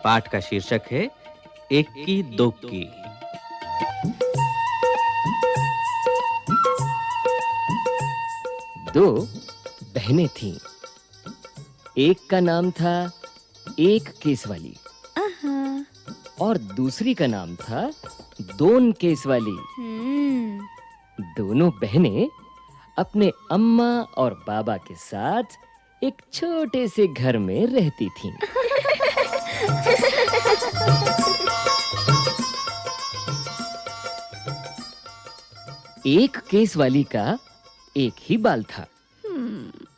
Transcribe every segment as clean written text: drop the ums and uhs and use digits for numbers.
पाठ का शीर्षक है एक्की दोक्की। दो बहनें थीं। एक का नाम था एक केसवाली और दूसरी का नाम था दोन केसवाली। दोनों बहनें अपने अम्मा और बाबा के साथ एक छोटे से घर में रहती थीं। एक केसवाली का एक ही बाल था,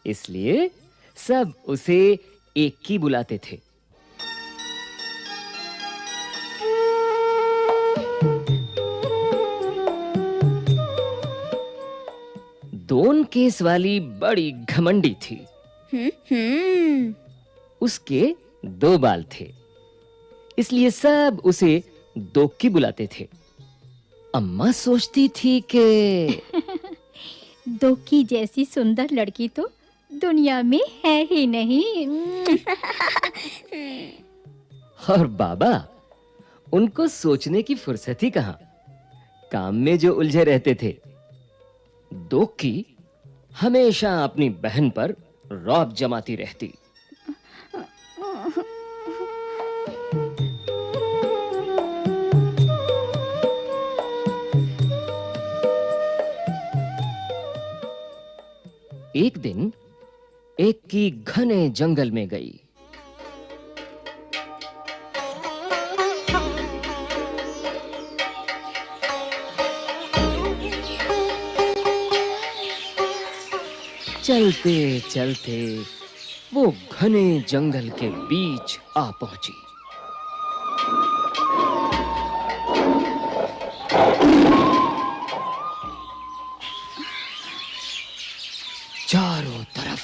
इसलिए सब उसे एक्की बुलाते थे। दोन केस वाली बड़ी घमंडी थी। उसके दो बाल थे, इसलिए सब उसे दोक्की बुलाते थे। अम्मा सोचती थी कि दोक्की जैसी सुंदर लड़की तो दुनिया में है ही नहीं। और बाबा, उनको सोचने की फुर्सत ही कहां, काम में जो उलझे रहते थे। दोक्की हमेशा अपनी बहन पर रौब जमाती रहती। एक दिन एक्की घने जंगल में गई। चलते चलते वो घने जंगल के बीच आ पहुंची। चारों तरफ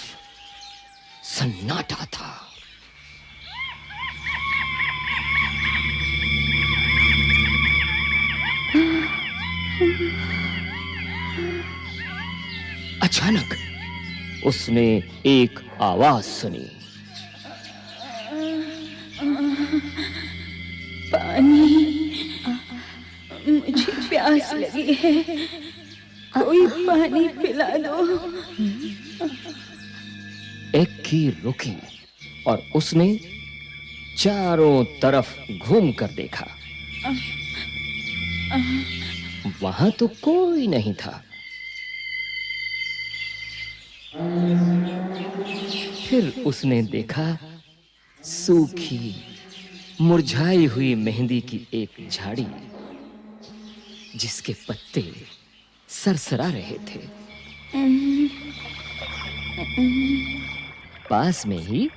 सन्नाटा था। अचानक उसने एक आवाज सुनी। पानी, मुझे प्यास लगी है, कोई पानी पिला दो। एक्की रुकी और उसने चारों तरफ घूमकर देखा। वहां तो कोई नहीं था। फिर उसने देखा सूखी मुरझाई हुई मेहंदी की एक झाड़ी, जिसके पत्ते सरसरा रहे थे। पास में ही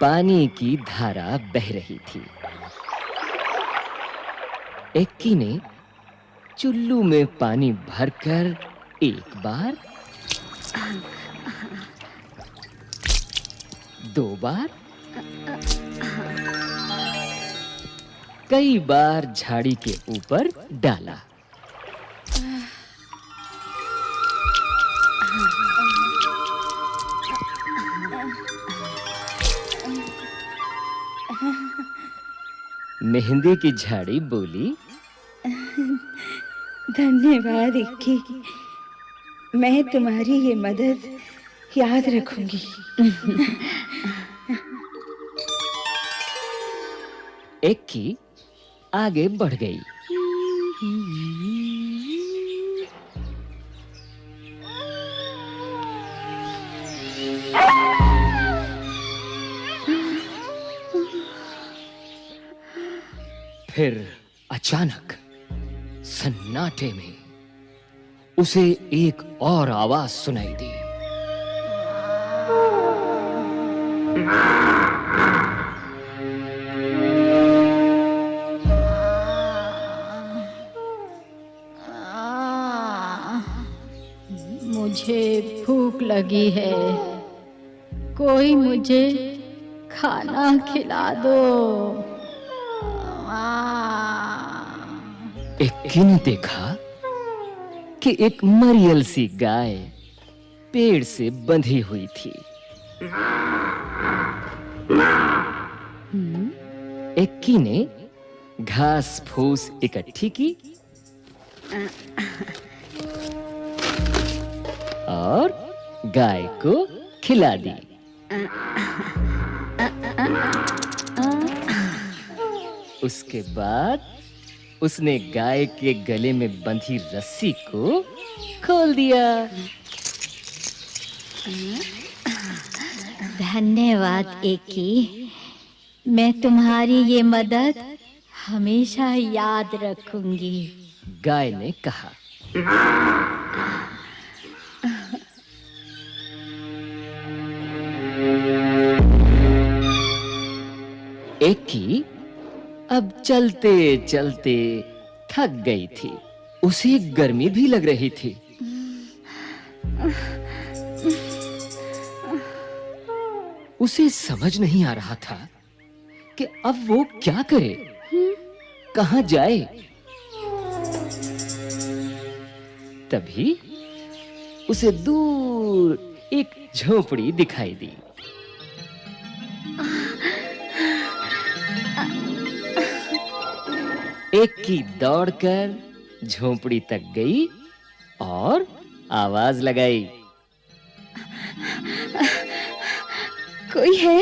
पानी की धारा बह रही थी। एक्की ने चुल्लू में पानी भरकर एक बार, दो बार, कई बार झाड़ी के ऊपर डाला। मेहंदी की झाड़ी बोली, धन्यवाद एक्की, मैं तुम्हारी ये मदद याद रखूंगी। एक्की आगे बढ़ गई। फिर अचानक सन्नाटे में उसे एक और आवाज सुनाई दी। मुझे भूख लगी है, कोई मुझे खाना खिला दो। एक्की ने देखा कि एक मरियल सी गाय पेड़ से बंधी हुई थी। एक्की ने घास फूस इकट्ठी की और गाय को खिला दी। उसके बाद उसने गाय के गले में बंधी रस्सी को खोल दिया। धन्यवाद एकी, मैं तुम्हारी ये मदद हमेशा याद रखूंगी। गाय ने कहा। एकी अब चलते चलते थक गई थी। उसे गर्मी भी लग रही थी। उसे समझ नहीं आ रहा था कि अब वो क्या करे, कहां जाए। तभी उसे दूर एक झोपड़ी दिखाई दी। एक्की दौड़कर झोपड़ी तक गई और आवाज लगाई। कोई है?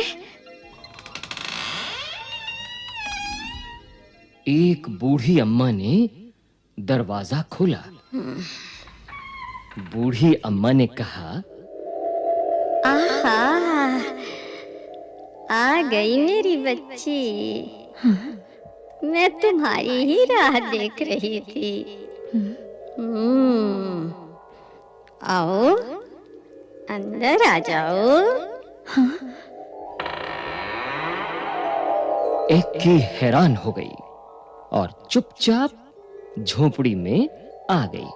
एक बूढ़ी अम्मा ने दरवाजा खोला। बूढ़ी अम्मा ने कहा, आहा, आ गई मेरी बच्ची। मैं तुम्हारी ही राह देख रही थी। आओ, अंदर आ जाओ। एक्की हैरान हो गई और चुपचाप झोपड़ी में आ गई।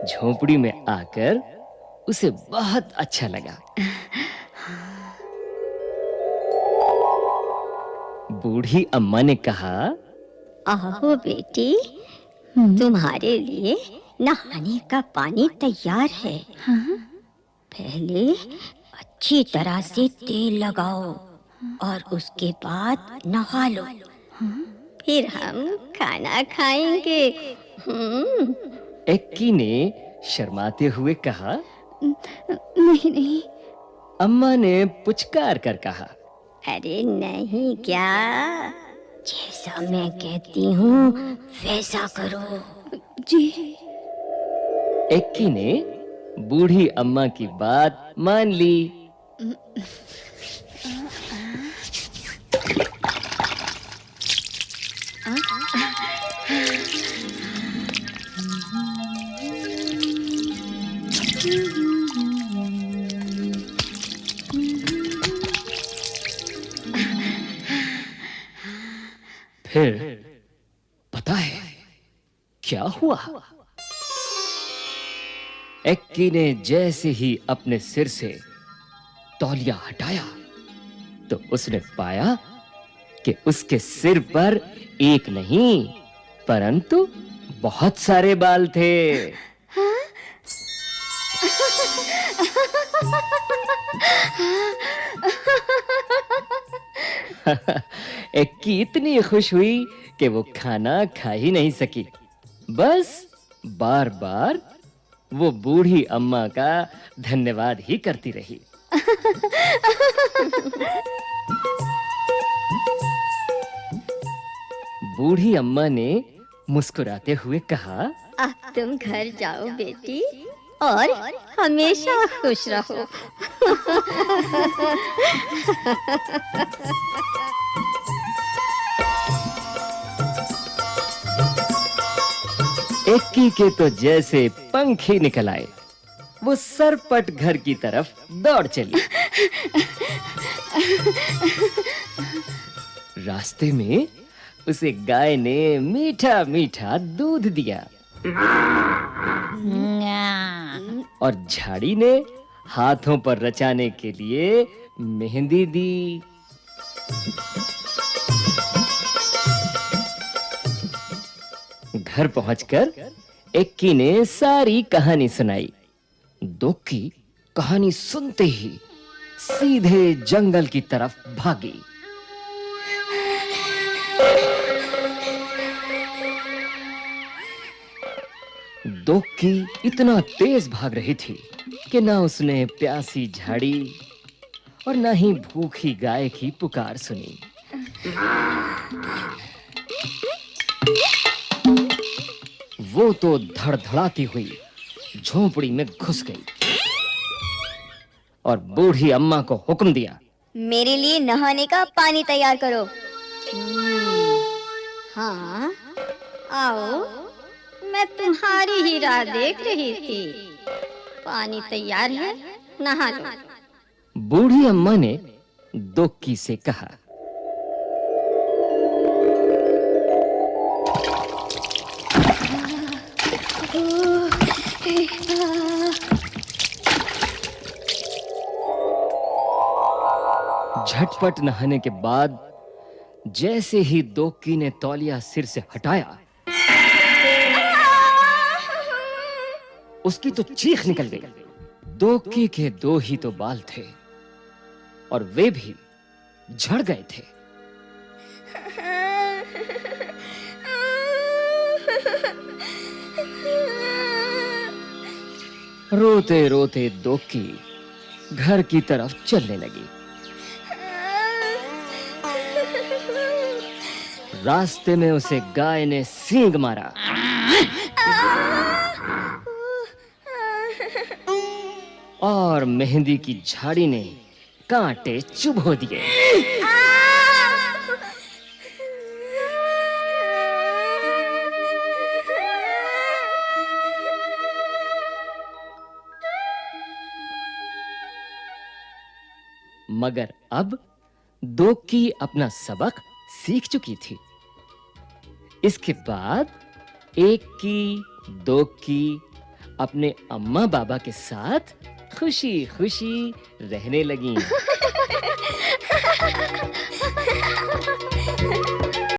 झोपड़ी में आकर उसे बहुत अच्छा लगा। बूढ़ी अम्मा ने कहा, आओ बेटी, तुम्हारे लिए नहाने का पानी तैयार है। पहले अच्छी तरह से तेल लगाओ और उसके बाद नहा लो। फिर हम खाना खाएंगे। एक्की ने शर्माते हुए कहा, नहीं नहीं। अम्मा ने पुचकार कर कहा, अरे नहीं क्या, जैसा मैं कहती हूँ वैसा करो। जी। एक्की ने बूढ़ी अम्मा की बात मान ली। फिर पता है क्या हुआ? एक्की ने जैसे ही अपने सिर से तौलिया हटाया तो उसने पाया कि उसके सिर पर एक नहीं परंतु बहुत सारे बाल थे। एक्की इतनी खुश हुई कि वो खाना खा ही नहीं सकी। बस बार-बार वो बूढ़ी अम्मा का धन्यवाद ही करती रही। बूढ़ी अम्मा ने मुस्कुराते हुए कहा, अब तुम घर जाओ बेटी और हमेशा खुश रहो। एक्की के तो जैसे पंख ही निकल आए। वो सरपट घर की तरफ दौड़ चली। रास्ते में उसे गाय ने मीठा मीठा दूध दिया और झाड़ी ने हाथों पर रचाने के लिए मेहंदी दी। घर पहुंचकर एक्की ने सारी कहानी सुनाई। दोक्की कहानी सुनते ही सीधे जंगल की तरफ भागी। दोक्की इतना तेज भाग रही थी कि ना उसने प्यासी झाड़ी और ना ही भूखी गाय की पुकार सुनी। वो तो धड़धड़ाती हुई झोंपड़ी में घुस गई और बूढ़ी अम्मा को हुक्म दिया, मेरे लिए नहाने का पानी तैयार करो। हाँ, आओ, मैं तुम्हारी ही राह देख रही थी। पानी तैयार है, नहा लो। बूढ़ी अम्मा ने दोक्की से कहा। झटपट नहाने के बाद जैसे ही दोक्की ने तौलिया सिर से हटाया, उसकी तो चीख निकल गई। दोक्की के 2 ही तो बाल थे और वे भी झड़ गए थे। रोते रोते दोक्की घर की तरफ चलने लगी। रास्ते में उसे गाय ने सींग मारा और मेहंदी की झाड़ी ने कांटे चुभो दिए। मगर अब दोक्की अपना सबक सीख चुकी थी। इसके बाद एक्की, दोक्की अपने अम्मा बाबा के साथ खुशी-खुशी रहने लगीं।